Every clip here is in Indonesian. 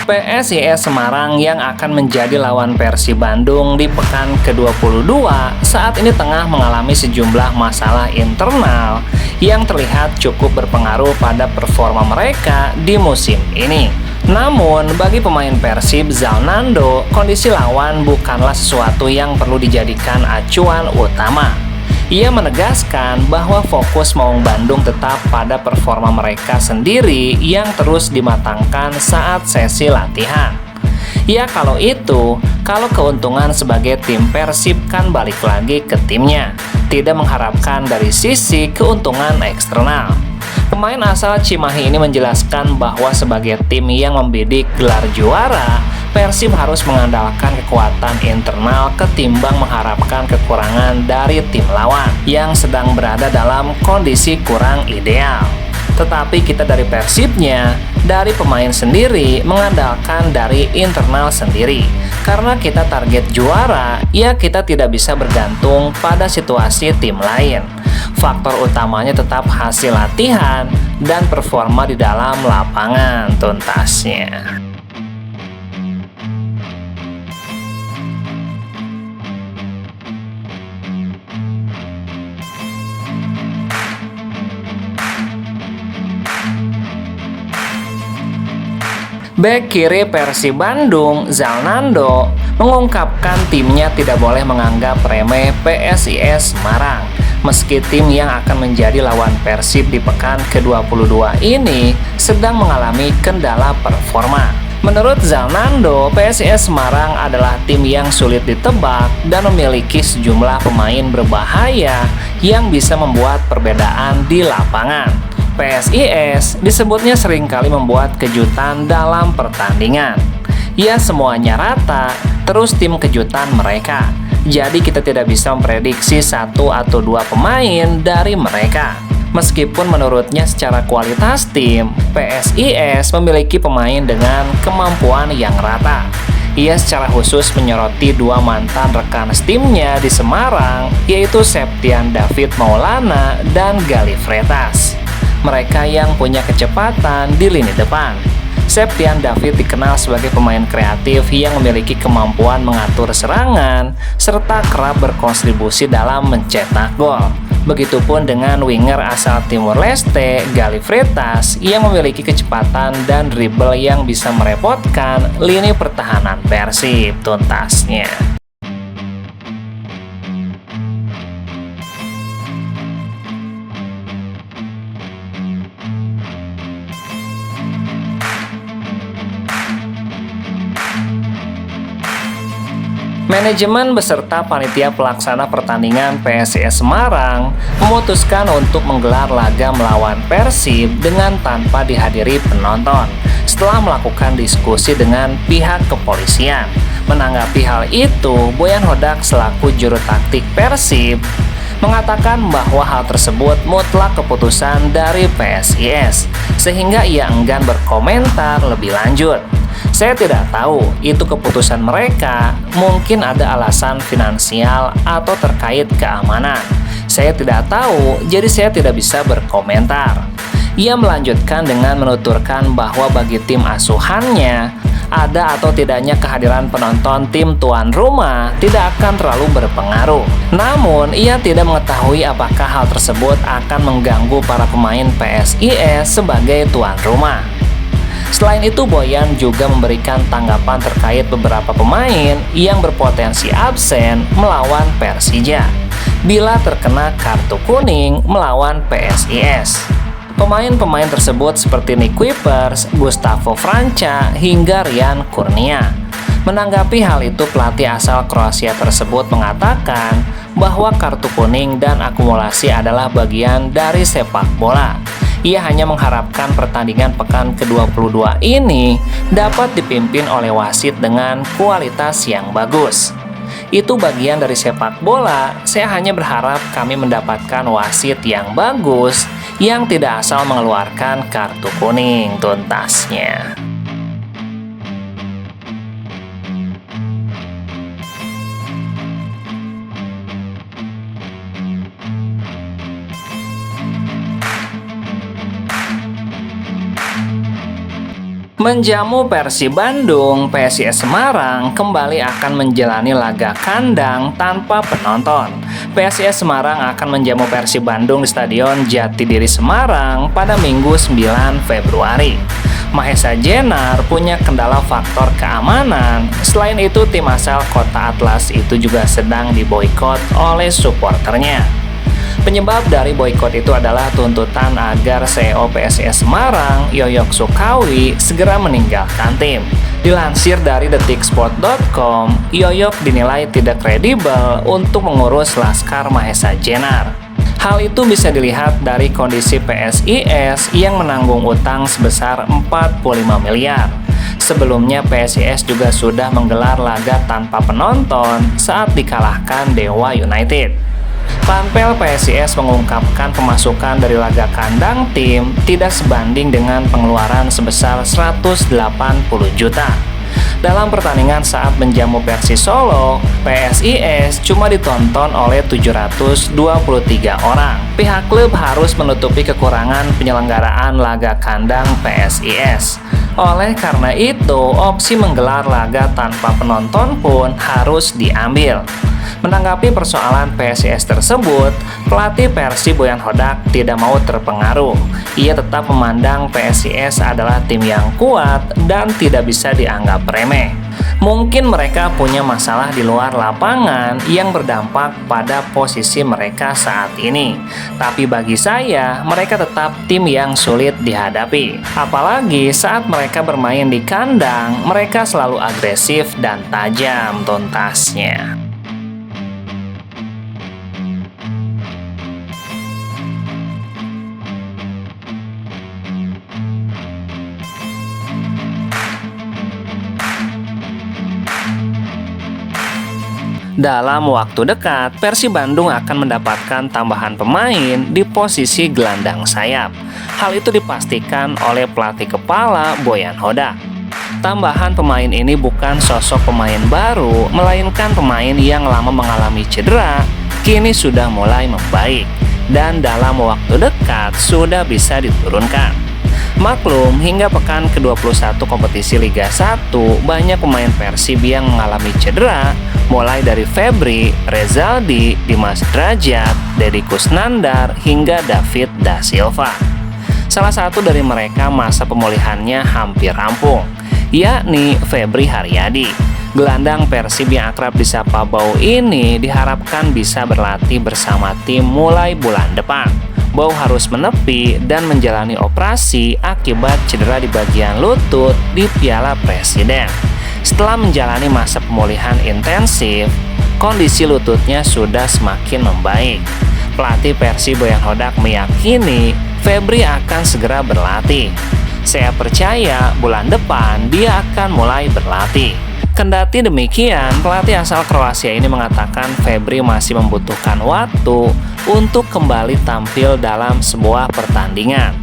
PSIS Semarang yang akan menjadi lawan Persib Bandung di pekan ke-22 saat ini tengah mengalami sejumlah masalah internal yang terlihat cukup berpengaruh pada performa mereka di musim ini. Namun, bagi pemain Persib Zalnando, kondisi lawan bukanlah sesuatu yang perlu dijadikan acuan utama. Ia menegaskan bahwa fokus Maung Bandung tetap pada performa mereka sendiri yang terus dimatangkan saat sesi latihan. Ya kalau keuntungan sebagai tim Persib kan balik lagi ke timnya, tidak mengharapkan dari sisi keuntungan eksternal. Pemain asal Cimahi ini menjelaskan bahwa sebagai tim yang membidik gelar juara, Persib harus mengandalkan kekuatan internal ketimbang mengharapkan kekurangan dari tim lawan yang sedang berada dalam kondisi kurang ideal. Tetapi kita dari Persibnya, dari pemain sendiri, mengandalkan dari internal sendiri. Karena kita target juara, ya kita tidak bisa bergantung pada situasi tim lain. Faktor utamanya tetap hasil latihan dan performa di dalam lapangan tuntasnya. Bek kiri Persib Bandung, Zalnando, mengungkapkan timnya tidak boleh menganggap remeh PSIS Semarang. Meski tim yang akan menjadi lawan Persib di pekan ke-22 ini sedang mengalami kendala performa. Menurut Zalnando, PSIS Semarang adalah tim yang sulit ditebak dan memiliki sejumlah pemain berbahaya yang bisa membuat perbedaan di lapangan. PSIS disebutnya seringkali membuat kejutan dalam pertandingan. Ya semuanya rata, terus tim kejutan mereka. Jadi kita tidak bisa memprediksi satu atau dua pemain dari mereka. Meskipun menurutnya secara kualitas tim, PSIS memiliki pemain dengan kemampuan yang rata. Ia secara khusus menyoroti dua mantan rekan timnya di Semarang, yaitu Septian David Maulana dan Galih Freitas. Mereka yang punya kecepatan di lini depan. Septian David dikenal sebagai pemain kreatif yang memiliki kemampuan mengatur serangan serta kerap berkontribusi dalam mencetak gol. Begitupun dengan winger asal Timor Leste, Galih Freitas, yang memiliki kecepatan dan dribble yang bisa merepotkan lini pertahanan Persib tuntasnya. Manajemen beserta panitia pelaksana pertandingan PSIS Semarang memutuskan untuk menggelar laga melawan Persib dengan tanpa dihadiri penonton setelah melakukan diskusi dengan pihak kepolisian. Menanggapi hal itu, Boyan Hodak selaku juru taktik Persib mengatakan bahwa hal tersebut mutlak keputusan dari PSIS, sehingga ia enggan berkomentar lebih lanjut. Saya tidak tahu itu keputusan mereka, mungkin ada alasan finansial atau terkait keamanan. Saya tidak tahu, jadi saya tidak bisa berkomentar. Ia melanjutkan dengan menuturkan bahwa bagi tim asuhannya, ada atau tidaknya kehadiran penonton tim tuan rumah tidak akan terlalu berpengaruh. Namun, ia tidak mengetahui apakah hal tersebut akan mengganggu para pemain PSIS sebagai tuan rumah. Selain itu, Boyan juga memberikan tanggapan terkait beberapa pemain yang berpotensi absen melawan Persija bila terkena kartu kuning melawan PSIS. Pemain-pemain tersebut seperti Nick Kuipers, Gustavo Franca, hingga Rian Kurnia. Menanggapi hal itu, pelatih asal Kroasia tersebut mengatakan bahwa kartu kuning dan akumulasi adalah bagian dari sepak bola. Ia hanya mengharapkan pertandingan pekan ke-22 ini dapat dipimpin oleh wasit dengan kualitas yang bagus. Itu bagian dari sepak bola, saya hanya berharap kami mendapatkan wasit yang bagus, yang tidak asal mengeluarkan kartu kuning tuntasnya. Menjamu Persib Bandung, PSIS Semarang kembali akan menjalani laga kandang tanpa penonton. PSIS Semarang akan menjamu Persib Bandung di Stadion Jatidiri Semarang pada Minggu 9 Februari. Mahesa Jenar punya kendala faktor keamanan. Selain itu, tim asal Kota Atlas itu juga sedang diboikot oleh supporternya. Penyebab dari boikot itu adalah tuntutan agar CEO PSIS Semarang, Yoyok Sukawi, segera meninggalkan tim. Dilansir dari detiksport.com, Yoyok dinilai tidak kredibel untuk mengurus Laskar Mahesa Jenar. Hal itu bisa dilihat dari kondisi PSIS yang menanggung utang sebesar 45 miliar. Sebelumnya PSIS juga sudah menggelar laga tanpa penonton saat dikalahkan Dewa United. Panpel PSIS mengungkapkan pemasukan dari laga kandang tim tidak sebanding dengan pengeluaran sebesar 180 juta. Dalam pertandingan saat menjamu Persis Solo, PSIS cuma ditonton oleh 723 orang. Pihak klub harus menutupi kekurangan penyelenggaraan laga kandang PSIS. Oleh karena itu, opsi menggelar laga tanpa penonton pun harus diambil. Menanggapi persoalan PSIS tersebut, pelatih Persib Boyan Hodak tidak mau terpengaruh. Ia tetap memandang PSIS adalah tim yang kuat dan tidak bisa dianggap remeh. Mungkin mereka punya masalah di luar lapangan yang berdampak pada posisi mereka saat ini. Tapi bagi saya, mereka tetap tim yang sulit dihadapi. Apalagi saat mereka bermain di kandang, mereka selalu agresif dan tajam tuntasnya. Dalam waktu dekat, Persib Bandung akan mendapatkan tambahan pemain di posisi gelandang sayap. Hal itu dipastikan oleh pelatih kepala Boyan Hodak. Tambahan pemain ini bukan sosok pemain baru, melainkan pemain yang lama mengalami cedera, kini sudah mulai membaik, dan dalam waktu dekat sudah bisa diturunkan. Maklum, hingga pekan ke-21 kompetisi Liga 1, banyak pemain Persib yang mengalami cedera, mulai dari Febri, Rezaldi, Dimas Drajat, Deddy Kusnandar, hingga David Da Silva. Salah satu dari mereka masa pemulihannya hampir rampung, yakni Febri Haryadi. Gelandang Persib yang akrab disapa Bau ini diharapkan bisa berlatih bersama tim mulai bulan depan. Bau harus menepi dan menjalani operasi akibat cedera di bagian lutut di Piala Presiden. Setelah menjalani masa pemulihan intensif, kondisi lututnya sudah semakin membaik. Pelatih Persib Boyan Hodak meyakini Febri akan segera berlatih. Saya percaya bulan depan dia akan mulai berlatih. Kendati demikian, pelatih asal Kroasia ini mengatakan Febri masih membutuhkan waktu untuk kembali tampil dalam sebuah pertandingan.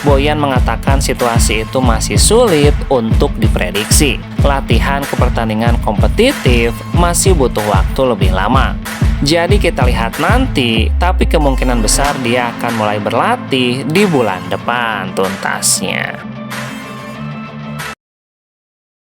Boyan mengatakan situasi itu masih sulit untuk diprediksi. Latihan ke pertandingan kompetitif masih butuh waktu lebih lama. Jadi kita lihat nanti, tapi kemungkinan besar dia akan mulai berlatih di bulan depan tuntasnya.